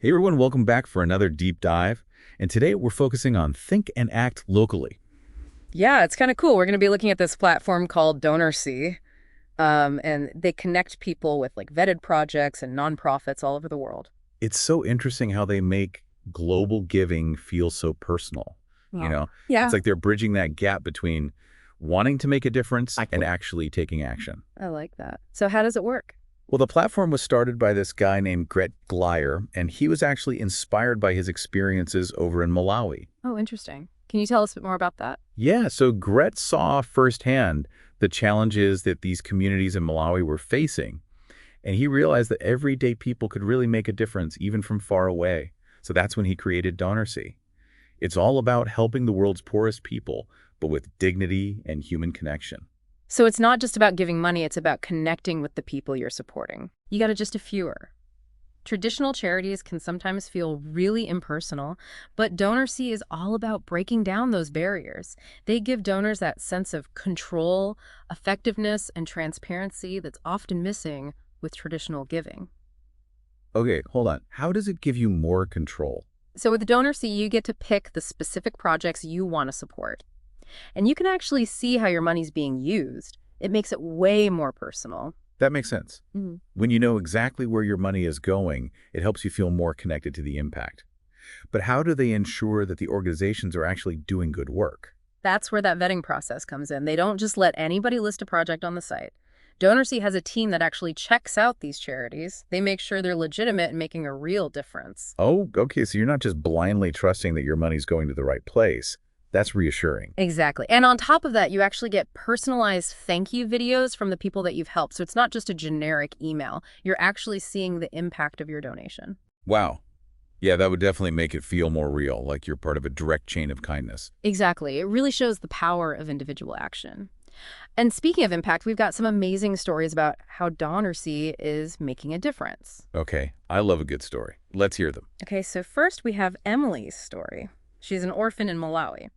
Hey everyone, welcome back for another deep dive. And today we're focusing on think and act locally. Yeah, it's kind of cool. We're going to be looking at this platform called DonorSee, and they connect people with like vetted projects and nonprofits all over the world. It's so interesting how they make global giving feel so personal. You Oh, know, it's yeah. like they're bridging that gap between wanting to make a difference and Exactly. actually taking action. I like that. So how does it work? Well, the platform was started by this guy named Gret Glyer, and he was actually inspired by his experiences over in Malawi. Oh, interesting. Can you tell us a bit more about that? Yeah, so Gret saw firsthand the challenges that these communities in Malawi were facing. And he realized that everyday people could really make a difference, even from far away. So that's when he created DonorSee. It's all about helping the world's poorest people, but with dignity and human connection. So it's not just about giving money, it's about connecting with the people you're supporting. You got to just a fewer. Traditional charities can sometimes feel really impersonal, but DonorSee is all about breaking down those barriers. They give donors that sense of control, effectiveness, and transparency that's often missing with traditional giving. Okay, hold on. How does it give you more control? So with DonorSee, you get to pick the specific projects you want to support. And you can actually see how your money's being used. It makes it way more personal. That makes sense. Mhm. When you know exactly where your money is going, it helps you feel more connected to the impact. But how do they ensure that the organizations are actually doing good work? That's where that vetting process comes in. They don't just let anybody list a project on the site. DonorSee has a team that actually checks out these charities. They make sure they're legitimate and making a real difference. Oh, okay, so you're not just blindly trusting that your money's going to the right place. That's reassuring. Exactly. And on top of that, you actually get personalized thank you videos from the people that you've helped. So it's not just a generic email. You're actually seeing the impact of your donation. Wow. Yeah, that would definitely make it feel more real, like you're part of a direct chain of kindness. Exactly. It really shows the power of individual action. And speaking of impact, we've got some amazing stories about how DonorSee is making a difference. Okay, I love a good story. Let's hear them. Okay, so first we have Emily's story. She's an orphan in Malawi,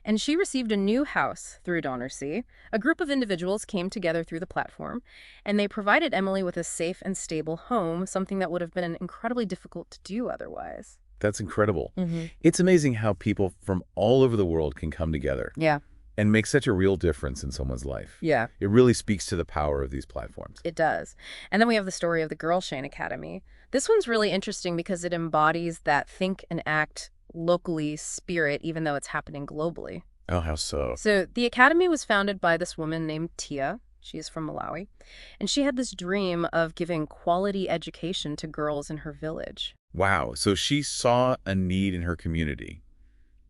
and she received a new house through DonorSee. A group of individuals came together through the platform, and they provided Emily with a safe and stable home, something that would have been incredibly difficult to do otherwise. That's incredible. Hmm. It's amazing how people from all over the world can come together Yeah, and make such a real difference in someone's life. yeah, It really speaks to the power of these platforms. it does. And then we have the story of the Girl Shane Academy. This one's really interesting because it embodies that think and act locally spirit, even though it's happening globally. Oh, how so? So the academy was founded by this woman named Tia. She is from Malawi. And she had this dream of giving quality education to girls in her village. Wow, so she saw a need in her community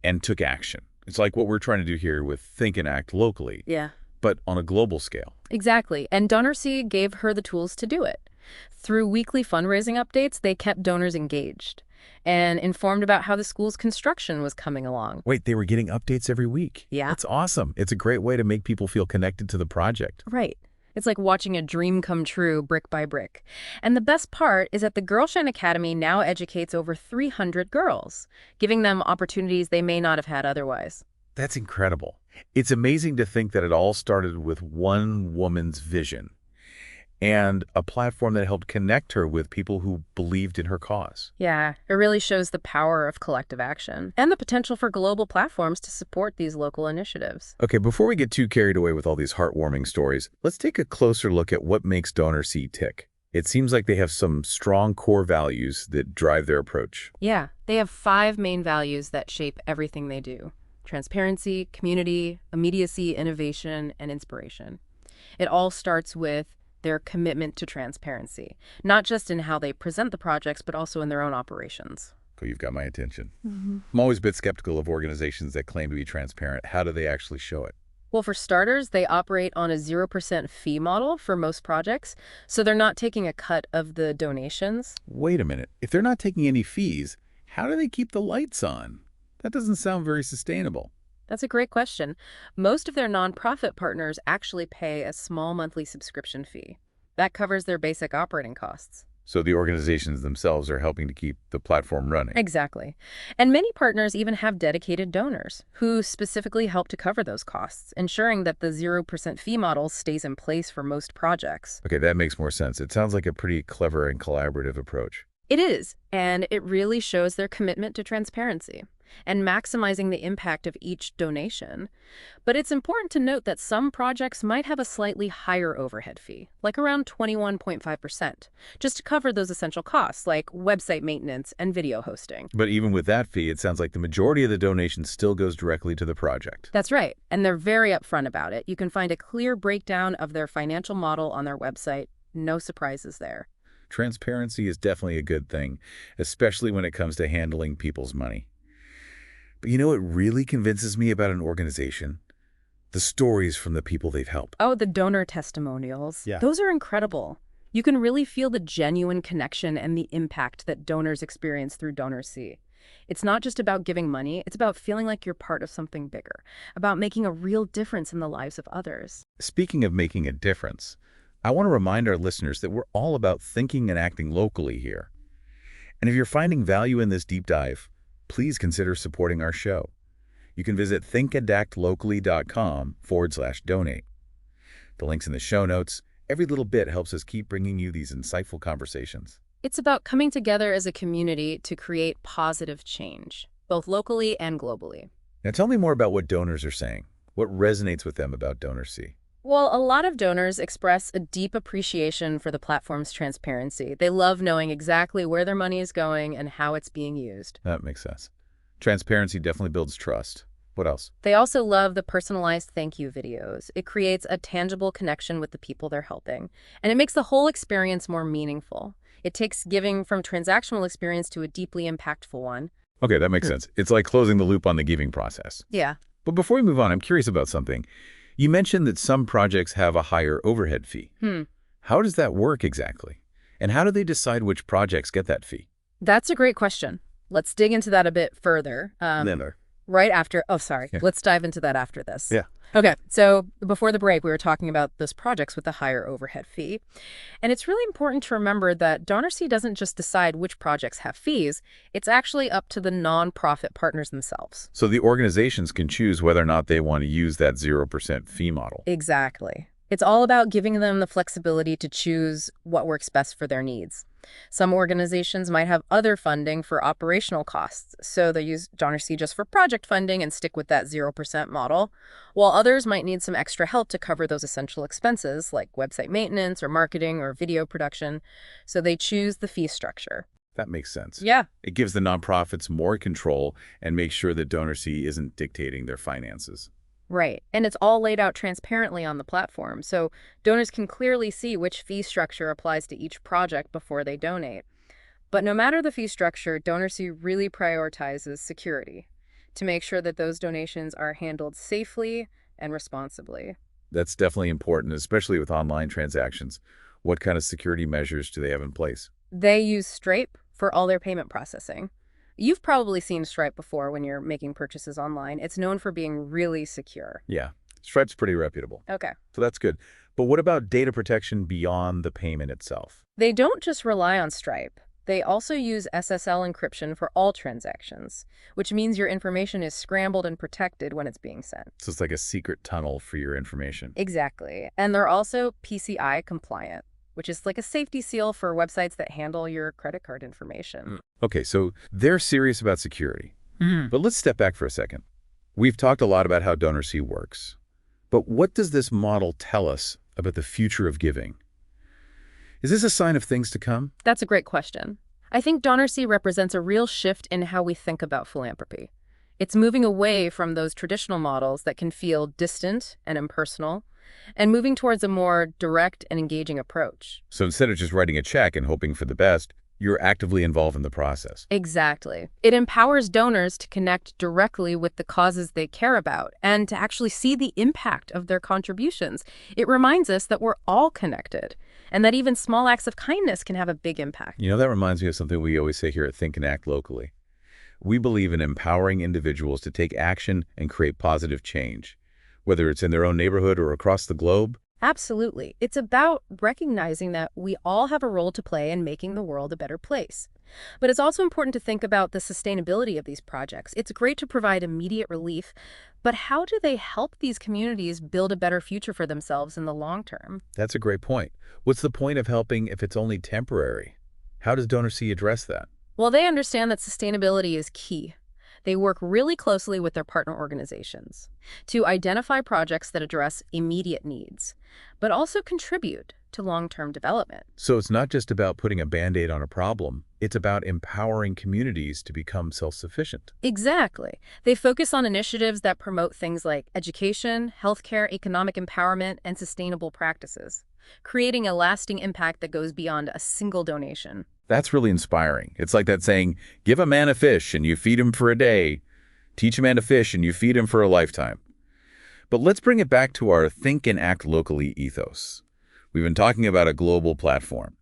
and took action. It's like what we're trying to do here with Think and Act locally, Yeah. but on a global scale. Exactly. And DonorSee gave her the tools to do it. Through weekly fundraising updates, they kept donors engaged and informed about how the school's construction was coming along. Wait, they were getting updates every week. Yeah. That's awesome. It's a great way to make people feel connected to the project. Right. It's like watching a dream come true brick by brick. And the best part is that the Girl Shine Academy now educates over 300 girls, giving them opportunities they may not have had otherwise. That's incredible. It's amazing to think that it all started with one woman's vision and a platform that helped connect her with people who believed in her cause. Yeah, it really shows the power of collective action and the potential for global platforms to support these local initiatives. Okay, before we get too carried away with all these heartwarming stories, let's take a closer look at what makes DonorSee tick. It seems like they have some strong core values that drive their approach. Yeah, they have 5 main values that shape everything they do: transparency, community, immediacy, innovation, and inspiration. It all starts with their commitment to transparency, not just in how they present the projects, but also in their own operations. Oh, you've got my attention. Hmm. I'm always a bit skeptical of organizations that claim to be transparent. How do they actually show it? Well, for starters, they operate on a 0% fee model for most projects, so they're not taking a cut of the donations. Wait a minute. If they're not taking any fees, how do they keep the lights on? That doesn't sound very sustainable. That's a great question. Most of their nonprofit partners actually pay a small monthly subscription fee. That covers their basic operating costs. So the organizations themselves are helping to keep the platform running. Exactly. And many partners even have dedicated donors who specifically help to cover those costs, ensuring that the 0% fee model stays in place for most projects. Okay, that makes more sense. It sounds like a pretty clever and collaborative approach. It is, and it really shows their commitment to transparency and maximizing the impact of each donation. But it's important to note that some projects might have a slightly higher overhead fee, like around 21.5%, just to cover those essential costs like website maintenance and video hosting. But even with that fee, it sounds like the majority of the donation still goes directly to the project. That's right, and they're very upfront about it. You can find a clear breakdown of their financial model on their website. No surprises there. Transparency is definitely a good thing, especially when it comes to handling people's money. But you know what really convinces me about an organization? The stories from the people they've helped. Oh, the donor testimonials. Yeah. Those are incredible. You can really feel the genuine connection and the impact that donors experience through DonorSee. It's not just about giving money, it's about feeling like you're part of something bigger, about making a real difference in the lives of others. Speaking of making a difference, I want to remind our listeners that we're all about thinking and acting locally here. And if you're finding value in this deep dive, please consider supporting our show. You can visit thinkandactlocally.com/donate. The link's in the show notes. Every little bit helps us keep bringing you these insightful conversations. It's about coming together as a community to create positive change, both locally and globally. Now tell me more about what donors are saying. What resonates with them about DonorSee? Well, a lot of donors express a deep appreciation for the platform's transparency. They love knowing exactly where their money is going and how it's being used. That makes sense. Transparency definitely builds trust. What else? They also love the personalized thank you videos. It creates a tangible connection with the people they're helping, and it makes the whole experience more meaningful. It takes giving from transactional experience to a deeply impactful one. Okay, that makes sense. It's like closing the loop on the giving process. Yeah. But before we move on, I'm curious about something. You mentioned that some projects have a higher overhead fee. How does that work exactly? And how do they decide which projects get that fee? That's a great question. Let's dig into that a bit further. Right after, let's dive into that after this. Yeah. Okay, so before the break, we were talking about those projects with the higher overhead fee. And it's really important to remember that DonorSee doesn't just decide which projects have fees. It's actually up to the nonprofit partners themselves. So the organizations can choose whether or not they want to use that 0% fee model. Exactly. It's all about giving them the flexibility to choose what works best for their needs. Some organizations might have other funding for operational costs, so they use DonorSee just for project funding and stick with that 0% model, while others might need some extra help to cover those essential expenses like website maintenance or marketing or video production, so they choose the fee structure. That makes sense. Yeah. It gives the nonprofits more control and makes sure that DonorSee isn't dictating their finances. Right. And it's all laid out transparently on the platform, so donors can clearly see which fee structure applies to each project before they donate. But no matter the fee structure, DonorSee really prioritizes security to make sure that those donations are handled safely and responsibly. That's definitely important, especially with online transactions. What kind of security measures do they have in place? They use Stripe for all their payment processing. You've probably seen Stripe before when you're making purchases online. It's known for being really secure. Yeah, Stripe's pretty reputable. Okay. So that's good. But what about data protection beyond the payment itself? They don't just rely on Stripe. They also use SSL encryption for all transactions, which means your information is scrambled and protected when it's being sent. So it's like a secret tunnel for your information. Exactly. And they're also PCI compliant, which is like a safety seal for websites that handle your credit card information. Okay, so they're serious about security. But let's step back for a second. We've talked a lot about how DonorSee works. But what does this model tell us about the future of giving? Is this a sign of things to come? That's a great question. I think DonorSee represents a real shift in how we think about philanthropy. It's moving away from those traditional models that can feel distant and impersonal, and moving towards a more direct and engaging approach. So instead of just writing a check and hoping for the best, you're actively involved in the process. Exactly. It empowers donors to connect directly with the causes they care about and to actually see the impact of their contributions. It reminds us that we're all connected and that even small acts of kindness can have a big impact. You know, that reminds me of something we always say here at Think and Act Locally. We believe in empowering individuals to take action and create positive change, whether it's in their own neighborhood or across the globe. Absolutely. It's about recognizing that we all have a role to play in making the world a better place. But it's also important to think about the sustainability of these projects. It's great to provide immediate relief, but how do they help these communities build a better future for themselves in the long term? That's a great point. What's the point of helping if it's only temporary? How does DonorSee address that? Well, they understand that sustainability is key. They work really closely with their partner organizations to identify projects that address immediate needs, but also contribute to long-term development. So it's not just about putting a Band-Aid on a problem, it's about empowering communities to become self-sufficient. Exactly. They focus on initiatives that promote things like education, healthcare, economic empowerment, and sustainable practices, creating a lasting impact that goes beyond a single donation. That's really inspiring. It's like that saying, give a man a fish and you feed him for a day. Teach a man to fish and you feed him for a lifetime. But let's bring it back to our think and act locally ethos. We've been talking about a global platform.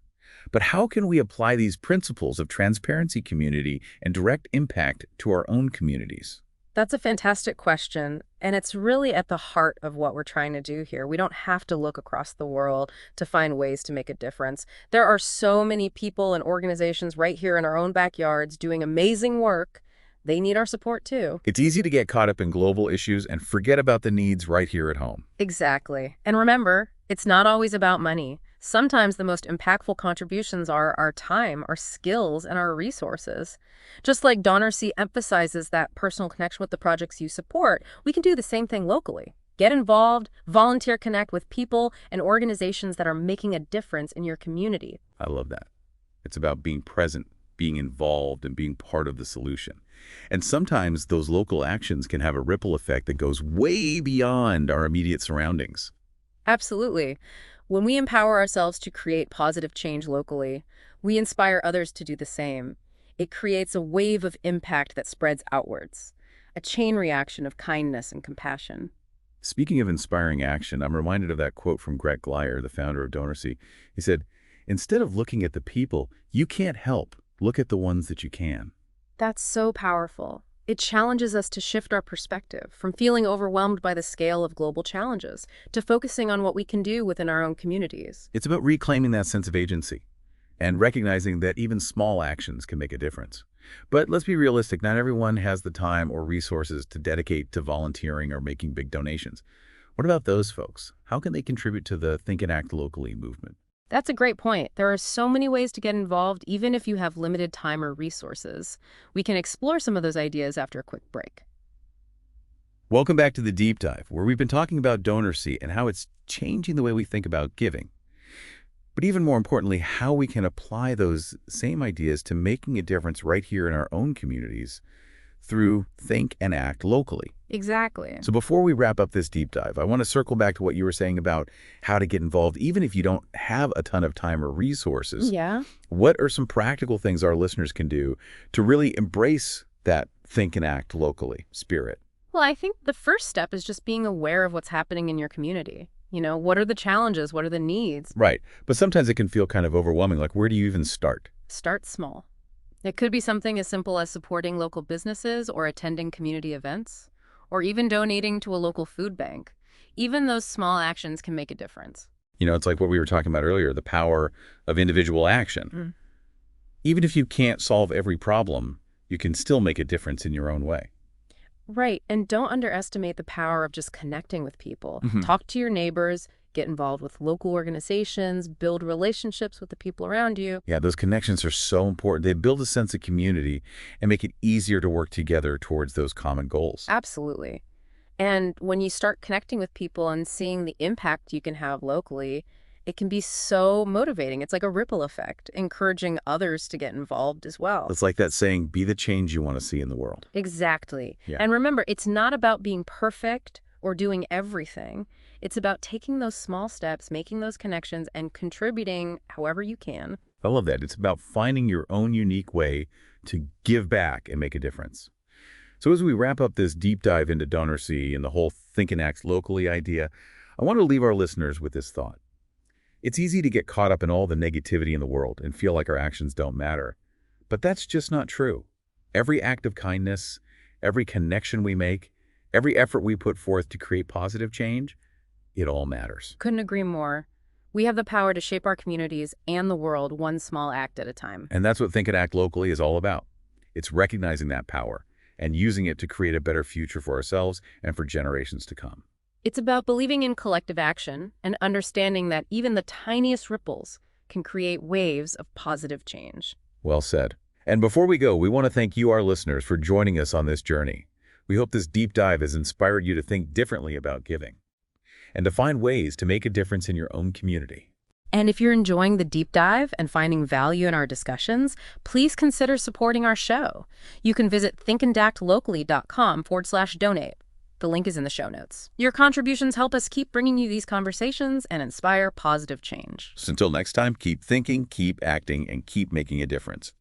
But how can we apply these principles of transparency, community, and direct impact to our own communities? That's a fantastic question, and it's really at the heart of what we're trying to do here. We don't have to look across the world to find ways to make a difference. There are so many people and organizations right here in our own backyards doing amazing work. They need our support too. It's easy to get caught up in global issues and forget about the needs right here at home. Exactly. And remember, it's not always about money. Sometimes the most impactful contributions are our time, our skills, and our resources. Just like DonorSee emphasizes that personal connection with the projects you support, we can do the same thing locally. Get involved, volunteer, connect with people and organizations that are making a difference in your community. I love that. It's about being present, being involved, and being part of the solution. And sometimes those local actions can have a ripple effect that goes way beyond our immediate surroundings. Absolutely. When we empower ourselves to create positive change locally, we inspire others to do the same. It creates a wave of impact that spreads outwards, a chain reaction of kindness and compassion. Speaking of inspiring action, I'm reminded of that quote from Greg Glyer, the founder of DonorSee. He said, instead of looking at the people you can't help, look at the ones that you can. That's so powerful. It challenges us to shift our perspective from feeling overwhelmed by the scale of global challenges to focusing on what we can do within our own communities. It's about reclaiming that sense of agency and recognizing that even small actions can make a difference. But let's be realistic, not everyone has the time or resources to dedicate to volunteering or making big donations. What about those folks? How can they contribute to the Think and Act Locally movement? That's a great point. There are so many ways to get involved, even if you have limited time or resources. We can explore some of those ideas after a quick break. Welcome back to the Deep Dive, where we've been talking about DonorSee and how it's changing the way we think about giving. But even more importantly, how we can apply those same ideas to making a difference right here in our own communities through Think and Act Locally. Exactly. So before we wrap up this deep dive, I want to circle back to what you were saying about how to get involved, even if you don't have a ton of time or resources. Yeah. What are some practical things our listeners can do to really embrace that Think and Act Locally spirit? Well, I think the first step is just being aware of what's happening in your community. You know, what are the challenges? What are the needs? Right. But sometimes it can feel kind of overwhelming. Like, where do you even start? Start small. It could be something as simple as supporting local businesses or attending community events, or even donating to a local food bank. Even those small actions can make a difference. You know, it's like what we were talking about earlier, the power of individual action. Even if you can't solve every problem, you can still make a difference in your own way. Right. And don't underestimate the power of just connecting with people. Talk to your neighbors, get involved with local organizations, build relationships with the people around you. Yeah, those connections are so important. They build a sense of community and make it easier to work together towards those common goals. Absolutely. And when you start connecting with people and seeing the impact you can have locally, it can be so motivating. It's like a ripple effect, encouraging others to get involved as well. It's like that saying, be the change you want to see in the world. Exactly. Yeah. And remember, it's not about being perfect or doing everything. It's about taking those small steps, making those connections, and contributing however you can. I love that. It's about finding your own unique way to give back and make a difference. So as we wrap up this deep dive into DonorSee and the whole Think and Act Locally idea, I want to leave our listeners with this thought. It's easy to get caught up in all the negativity in the world and feel like our actions don't matter. But that's just not true. Every act of kindness, every connection we make, every effort we put forth to create positive change, it all matters. Couldn't agree more. We have the power to shape our communities and the world one small act at a time. And that's what Think and Act Locally is all about. It's recognizing that power and using it to create a better future for ourselves and for generations to come. It's about believing in collective action and understanding that even the tiniest ripples can create waves of positive change. Well said. And before we go, we want to thank you, our listeners, for joining us on this journey. We hope this deep dive has inspired you to think differently about giving and to find ways to make a difference in your own community. And if you're enjoying the deep dive and finding value in our discussions, please consider supporting our show. You can visit thinkandactlocally.com/donate. The link is in the show notes. Your contributions help us keep bringing you these conversations and inspire positive change. So until next time, keep thinking, keep acting, and keep making a difference.